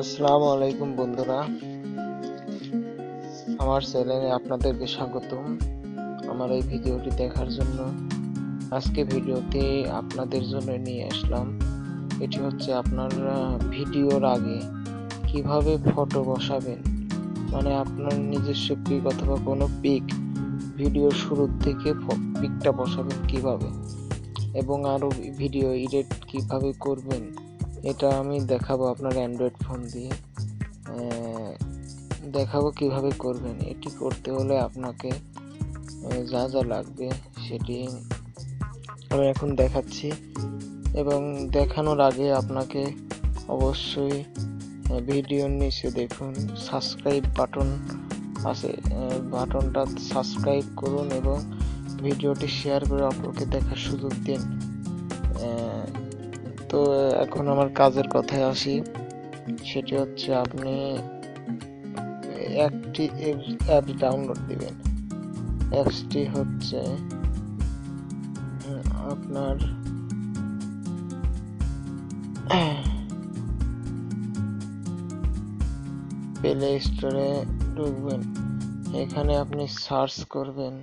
আসসালামু আলাইকুম বন্ধুরা, আমার চ্যানেলে আপনাদেরকে স্বাগতম। আমার এই ভিডিওটি দেখার জন্য আজকে ভিডিওতে আপনাদের জন্য নিয়ে আসলাম। এটি হচ্ছে আপনারা ভিডিওর আগে কিভাবে ফটো বসাবেন, মানে আপনার নিজস্ব পিক অথবা কোনো পিক ভিডিও শুরুর থেকে পিকটা বসাবেন কিভাবে, এবং আরো ভিডিও এডিট কিভাবে করবেন, এটা আমি দেখাবো আপনার অ্যান্ড্রয়েড ফোন দিয়ে। দেখাবো কিভাবে করবেন। এটি করতে হলে আপনাকে যা যা লাগবে সেটি আমি এখন দেখাচ্ছি, এবং দেখানোর আগে আপনাকে অবশ্যই ভিডিওর নিচে দেখুন সাবস্ক্রাইব বাটন আছে, বাটনটা সাবস্ক্রাইব করুন এবং ভিডিওটি শেয়ার করে অপরকে দেখার সুযোগ দিন। তো এখন আমার কাজের কথায় আসি, সেটি হচ্ছে আপনি একটি অ্যাপ ডাউনলোড দিবেন। অ্যাপসটি হচ্ছে আপনার প্লে স্টোরে ঢুকবেন। এখানে আপনি সার্চ করবেন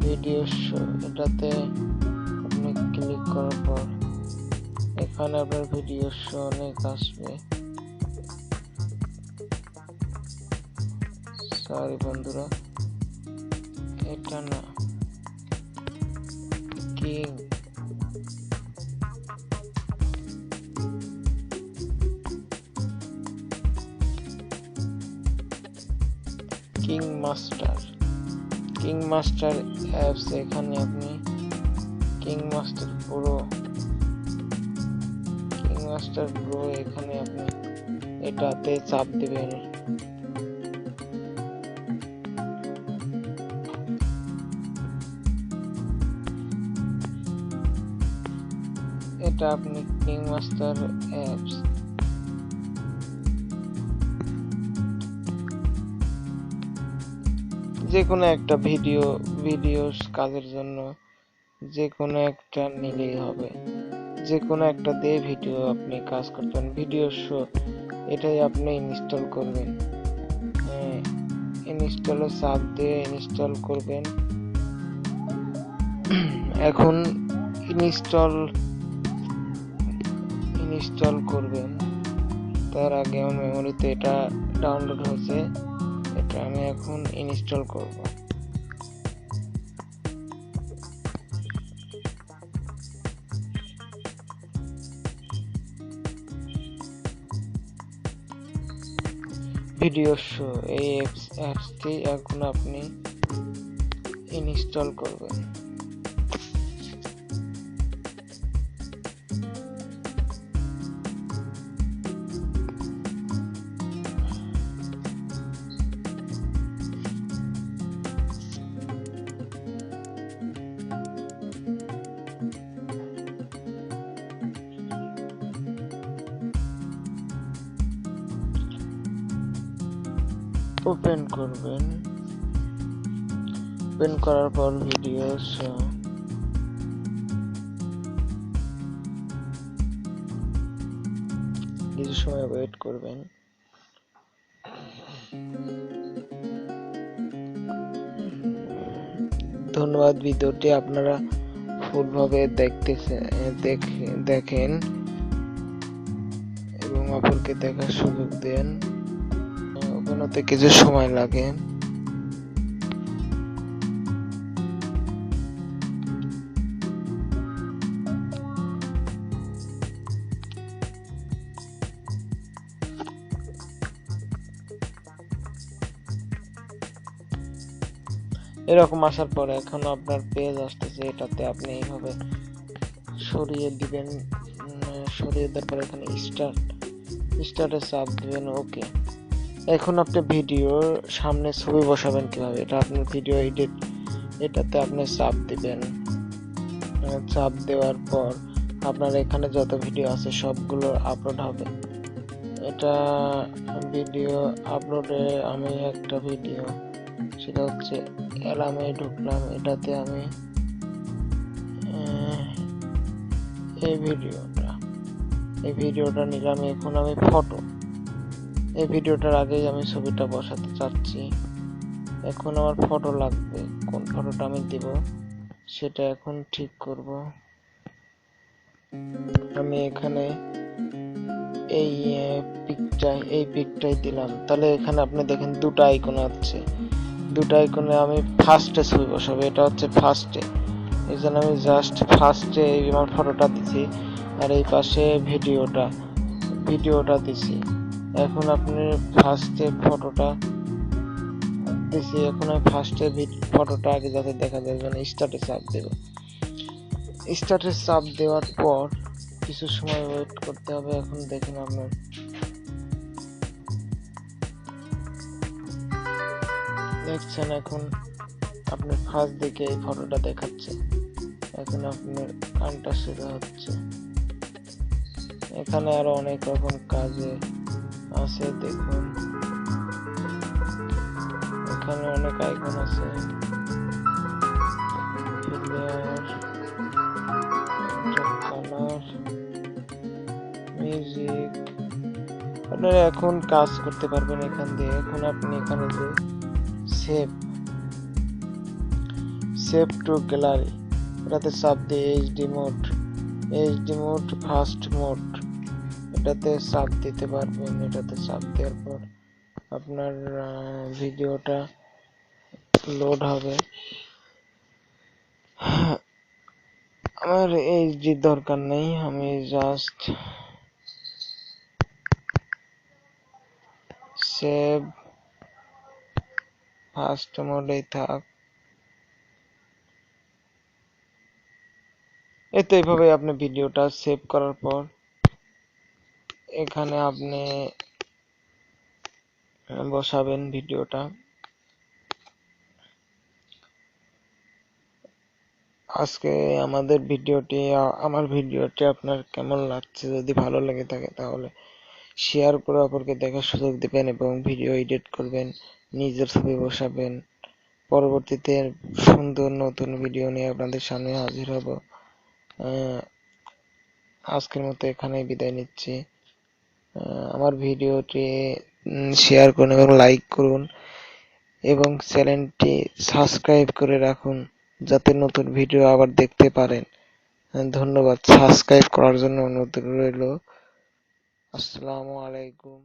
ভিডিও শো। এটাতে আপনি ক্লিক করার পর এখানে আপনার ভিডিও শো অনেক আসবে। সরি বন্ধুরা, এটা না, কিং মাস্টার অ্যাপস। এখানে আপনি কিং মাস্টার প্রো এখানে আপনি এটাতে চাপ দিবেন। এটা আপনি কিং মাস্টার অ্যাপস, যে কোনো একটা ভিডিও কাজের জন্য যে কোনো একটা নিলেই হবে। যে কোনো একটা দিয়ে ভিডিও আপনি কাজ করবেন, ভিডিও শো, এটাই আপনি ইনস্টল করবেন। ইনস্টলে চাপ দিয়ে ইনস্টল করবেন। এখন ইনস্টল করবেন, তার আগে আমার মেমোরিতে এটা ডাউনলোড হয়েছে, এটা আমি এখন ইনস্টল করব। ভিডিও শো এই অ্যাপসটি এখন আপনি ইনস্টল করবেন। ওপেন করবেন। ওপেন করার পর ভিডিও শো, কিছু সময় ওয়েট করবেন। ধন্যবাদ। ভিডিওটি আপনারা ফুলভাবে দেখেন এবং অপরকে দেখার সুযোগ দেন। ওপেন হতে কিছু সময় লাগে। এরকম আসার পরে এখন আপনার পেজ আসতেছে, এটাতে আপনি এইভাবে সরিয়ে দিবেন। সরিয়ে দেওয়ার পর এখানে স্টার্টে চাপ দিবেন। ওকে, এখন আপনি ভিডিওর সামনে ছবি বসাবেন কিভাবে, এটা আপনার ভিডিও এডিট, এটাতে আপনি চাপ দিবেন। চাপ দেওয়ার পর আপনার এখানে যত ভিডিও আছে সবগুলো আপলোড হবে। এটা ভিডিও আপলোডে আমি একটা ভিডিও, সেটা হচ্ছে অ্যালামে ঢুকলাম, এটাতে আমি এই ভিডিওটা নিলাম। এখন আমি এই ভিডিওটার আগেই আমি ছবিটা বসাতে চাচ্ছি। এখন আমার ফটো লাগবে, কোন ফটোটা আমি দেব সেটা এখন ঠিক করব। আমি এখানে এই পিকটাই দিলাম। তাহলে এখানে আপনি দেখেন দুটো আইকন আছে, দুটো আইকনে আমি ফার্স্টে ছবি বসাবো, এটা হচ্ছে ফার্স্টে, এই জন্য আমি জাস্ট ফার্স্টে আমার ফটোটা দিছি, আর এই পাশে ভিডিওটা দিছি। এখন আপনি ফার্স্টে ফটোটা দিছি, এখন আমি ফার্স্টে ফটোটা আগে যাতে দেখা যায়, মানে স্টার্টে চাপ দেব। স্টার্টে চাপ দেওয়ার পর কিছু সময় ওয়েট করতে হবে। এখন দেখেন আপনার দেখছেন, এখন আপনার ফার্স্ট দিকে এই ফটোটা দেখাচ্ছে। এখন আপনার কানটা শুরু হচ্ছে। এখানে আরো অনেক রকম কাজে আছে, দেখুন এখানে অনেক আইকন আছে, কালার, মিউজিক। আপনারা এখন কাজ করতে পারবেন এখান দিয়ে। এখন আপনি এখানে যে সেভ টু গ্যালারি, এটাতে চাপ দিয়ে এইচডি মোড ফাস্ট মোড, এটাতে চাপ দিতে পারবেন। এটাতে চাপ দেওয়ার পর আপনার ভিডিওটা লোড হবে। আমার এইচডি দরকার নেই, আমি জাস্ট সেভ ফাস্ট মোডেই থাক। এতে এইভাবে আপনি ভিডিওটা সেভ করার পর এখানে আপনি বসাবেন ভিডিওটা। আজকে আমার ভিডিওটি আপনার কেমন লাগছে, যদি ভালো লেগে থাকে তাহলে শেয়ার করে অপরকে দেখার সুযোগ দিবেন এবং ভিডিও এডিট করবেন, নিজের ছবি বসাবেন। পরবর্তীতে সুন্দর নতুন ভিডিও নিয়ে আপনাদের সামনে হাজির হব। আজকের মতো এখানেই বিদায় নিচ্ছি। আমার ভিডিওটি শেয়ার করুন এবং লাইক করুন এবং চ্যানেলটি সাবস্ক্রাইব করে রাখুন, যাতে নতুন ভিডিও আবার দেখতে পারেন। ধন্যবাদ। সাবস্ক্রাইব করার জন্য অনুরোধ রইল। আসসালামু আলাইকুম।